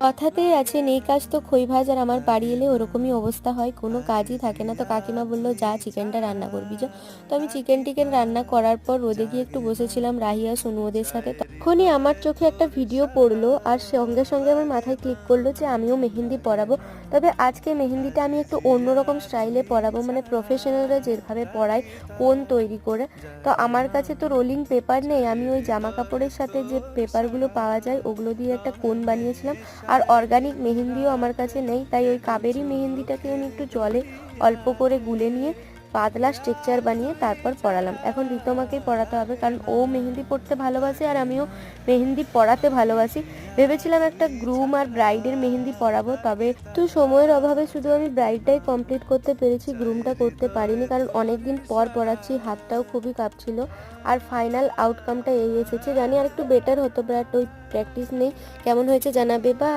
কথাতেই আছে নেই কাজ তো খই ভাজ, আর আমার বাড়ি এলে ওরকমই অবস্থা হয়, কোনো কাজই থাকে না। তো কাকিমা বললো যা চিকেনটা রান্না করবি যা। তো আমি চিকেন রান্না করার পর রোদে গিয়ে একটু বসেছিলাম রাহি আর সোনু ওদের সাথে। তখনই আমার চোখে একটা ভিডিও পড়লো আর সঙ্গে সঙ্গে আমার মাথায় ক্লিক করলো যে আমিও মেহেন্দি পরাবো। তবে আজকে মেহেন্দিটা আমি একটু অন্যরকম স্টাইলে পরাবো, মানে প্রফেশনালরা যেভাবে পরায় কোন তৈরি করে। তো আমার কাছে তো রোলিং পেপার নেই, আমি ওই জামা কাপড়ের সাথে যে পেপারগুলো পাওয়া যায় ওগুলো দিয়ে একটা কোন বানিয়েছিলাম। আর অর্গানিক মেহেন্দিও আমার কাছে নেই, তাই ওই কাবেরি মেহেন্দিটাকে আমি একটু জলে অল্প করে গুলে নিয়ে পাতলা স্ট্রাকচার বানিয়ে তারপর পরালাম। এখন ঋতমাকেই পরাতে হবে, কারণ ও মেহেন্দি পরতে ভালোবাসে আর আমিও মেহেন্দি পরাতে ভালোবাসি। ভেবেছিলাম একটা গ্রুম আর ব্রাইডের মেহেন্দি পরাবো, তবে তো সময়ের অভাবে শুধু আমি ব্রাইডটাই কমপ্লিট করতে পেরেছি, গ্রুমটা করতে পারিনি, কারণ অনেকদিন পর পরাচ্ছি, হাতটাও খুবই কাঁপছিল। আর ফাইনাল আউটকামটা এই এসেছে, জানি আর একটু বেটার হতো, বাট ওই প্র্যাকটিস নেই। কেমন হয়েছে জানাবে বা